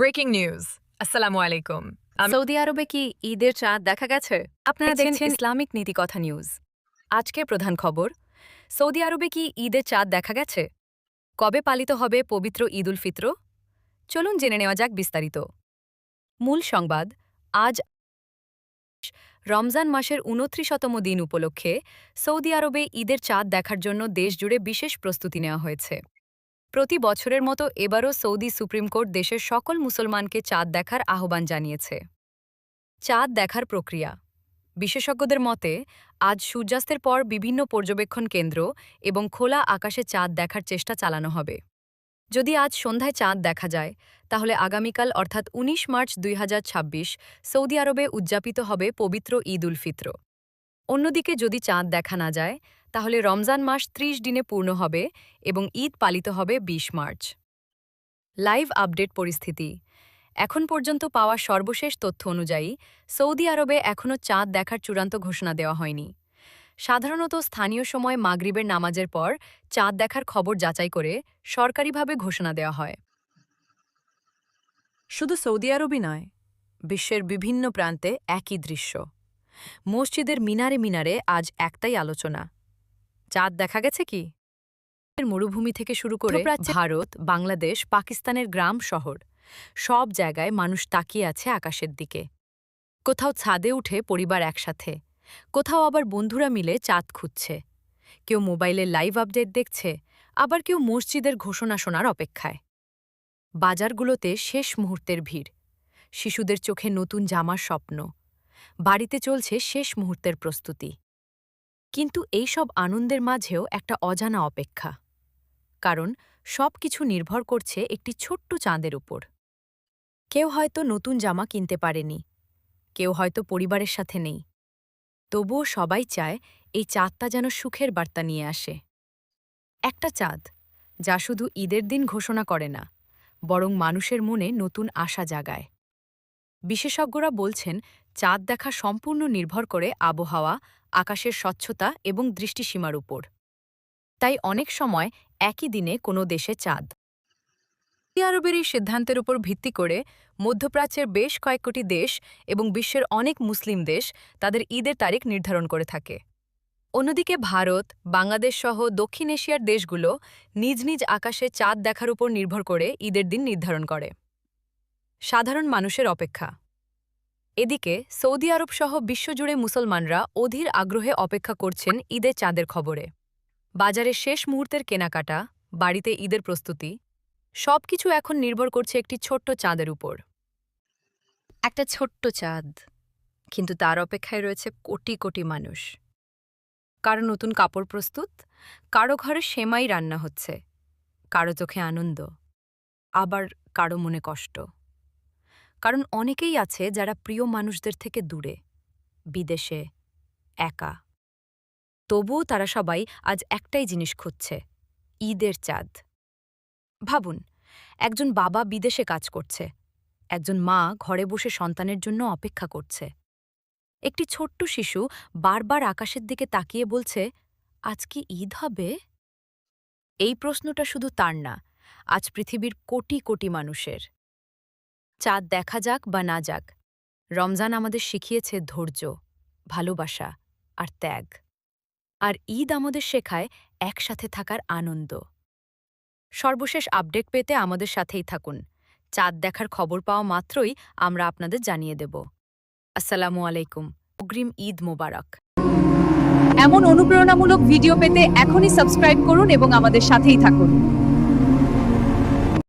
Breaking news. আসসালামু আলাইকুম। Saudi আরবে কি ঈদের চাঁদ দেখা গেছে? আপনারা দেখছেন দেখছেন ইসলামিক নীতিকথা নিউজ। আজকের প্রধান খবর, সৌদি আরবে কি ঈদের চাঁদ দেখা গেছে? কবে পালিত হবে পবিত্র ঈদ উল ফিত্র? চলুন জেনে নেওয়া যাক বিস্তারিত। মূল সংবাদ, আজ রমজান মাসের ২৯তম দিন উপলক্ষে সৌদি আরবে ঈদের চাঁদ দেখার জন্য দেশজুড়ে বিশেষ প্রস্তুতি নেওয়া হয়েছে। প্রতি বছরের মতো এবারও সৌদি সুপ্রিম কোর্ট দেশের সকল মুসলমানকে চাঁদ দেখার আহ্বান জানিয়েছে। চাঁদ দেখার প্রক্রিয়া, বিশেষজ্ঞদের মতে আজ সূর্যাস্তের পর বিভিন্ন পর্যবেক্ষণ কেন্দ্র এবং খোলা আকাশে চাঁদ দেখার চেষ্টা চালানো হবে। যদি আজ সন্ধ্যায় চাঁদ দেখা যায়, তাহলে আগামীকাল অর্থাৎ ১৯ মার্চ ২০২৬ সৌদি আরবে উদযাপিত হবে পবিত্র ঈদ উল ফিত্র। অন্যদিকে যদি চাঁদ দেখা না যায়, তাহলে রমজান মাস ৩০ দিনে পূর্ণ হবে এবং ঈদ পালিত হবে ২০ মার্চ। লাইভ আপডেট পরিস্থিতি, এখন পর্যন্ত পাওয়া সর্বশেষ তথ্য অনুযায়ী সৌদি আরবে এখনও চাঁদ দেখার চূড়ান্ত ঘোষণা দেওয়া হয়নি। সাধারণত স্থানীয় সময় মাগরিবের নামাজের পর চাঁদ দেখার খবর যাচাই করে সরকারিভাবে ঘোষণা দেওয়া হয়। শুধু সৌদি আরবই নয়, বিশ্বের বিভিন্ন প্রান্তে একই দৃশ্য। মসজিদের মিনারে মিনারে আজ একটাই আলোচনা, চাঁদ দেখা গেছে কি? মরুভূমি থেকে শুরু করে ভারত, বাংলাদেশ, পাকিস্তানের গ্রাম শহর, সব জায়গায় মানুষ তাকিয়ে আছে আকাশের দিকে। কোথাও ছাদে উঠে পরিবার একসাথে, কোথাও আবার বন্ধুরা মিলে চাঁদ খুঁজছে। কেউ মোবাইলে লাইভ আপডেট দেখছে, আবার কেউ মসজিদের ঘোষণা শোনার অপেক্ষায়। বাজারগুলোতে শেষ মুহূর্তের ভিড়, শিশুদের চোখে নতুন জামার স্বপ্ন, বাড়িতে চলছে শেষ মুহূর্তের প্রস্তুতি। কিন্তু এই সব আনন্দের মাঝেও একটা অজানা অপেক্ষা, কারণ সব কিছু নির্ভর করছে একটি ছোট্ট চাঁদের উপর। কেউ হয়তো নতুন জামা কিনতে পারেনি, কেউ হয়তো পরিবারের সাথে নেই, তবুও সবাই চায় এই চাঁদটা যেন সুখের বার্তা নিয়ে আসে। একটা চাঁদ যা শুধু ঈদের দিন ঘোষণা করে না, বরং মানুষের মনে নতুন আশা জাগায়। বিশেষজ্ঞরা বলছেন, চাঁদ দেখা সম্পূর্ণ নির্ভর করে আবহাওয়া, আকাশের স্বচ্ছতা এবং দৃষ্টিসীমার উপর। তাই অনেক সময় একই দিনে কোনো দেশে চাঁদ। সৌদি আরবের এই সিদ্ধান্তের উপর ভিত্তি করে মধ্যপ্রাচ্যের বেশ কয়েক কোটি দেশ এবং বিশ্বের অনেক মুসলিম দেশ তাদের ঈদের তারিখ নির্ধারণ করে থাকে। অন্যদিকে ভারত, বাংলাদেশ সহ দক্ষিণ এশিয়ার দেশগুলো নিজ নিজ আকাশে চাঁদ দেখার উপর নির্ভর করে ঈদের দিন নির্ধারণ করে। সাধারণ মানুষের অপেক্ষা, এদিকে সৌদি আরব সহ বিশ্বজুড়ে মুসলমানরা অধীর আগ্রহে অপেক্ষা করছেন ঈদের চাঁদের খবরে। বাজারে শেষ মুহূর্তের কেনাকাটা, বাড়িতে ঈদের প্রস্তুতি, সবকিছু এখন নির্ভর করছে একটি ছোট্ট চাঁদের উপর। একটা ছোট্ট চাঁদ, কিন্তু তার অপেক্ষায় রয়েছে কোটি কোটি মানুষ। কারো নতুন কাপড় প্রস্তুত, কারো ঘরে সেমাই রান্না হচ্ছে, কারো চোখে আনন্দ, আবার কারো মনে কষ্ট। কারণ অনেকেই আছে যারা প্রিয় মানুষদের থেকে দূরে, বিদেশে, একা। তবুও তারা সবাই আজ একটাই জিনিস খুঁজছে, ঈদের চাঁদ। ভাবুন, একজন বাবা বিদেশে কাজ করছে, একজন মা ঘরে বসে সন্তানের জন্য অপেক্ষা করছে, একটি ছোট্ট শিশু বারবার আকাশের দিকে তাকিয়ে বলছে, আজ কি ঈদ হবে? এই প্রশ্নটা শুধু তার না, আজ পৃথিবীর কোটি কোটি মানুষের। চাঁদ দেখা যাক বা না যাক, রমজান আমাদের শিখিয়েছে ধৈর্য, ভালোবাসা আর ত্যাগ। আর ঈদ আমাদের শেখায় একসাথে থাকার আনন্দ। সর্বশেষ আপডেট পেতে আমাদের সাথেই থাকুন। চাঁদ দেখার খবর পাওয়া মাত্রই আমরা আপনাদের জানিয়ে দেব। আসসালামু আলাইকুম। অগ্রিম ঈদ মোবারক। এমন অনুপ্রেরণামূলক ভিডিও পেতে এখনই সাবস্ক্রাইব করুন এবং আমাদের সাথেই থাকুন।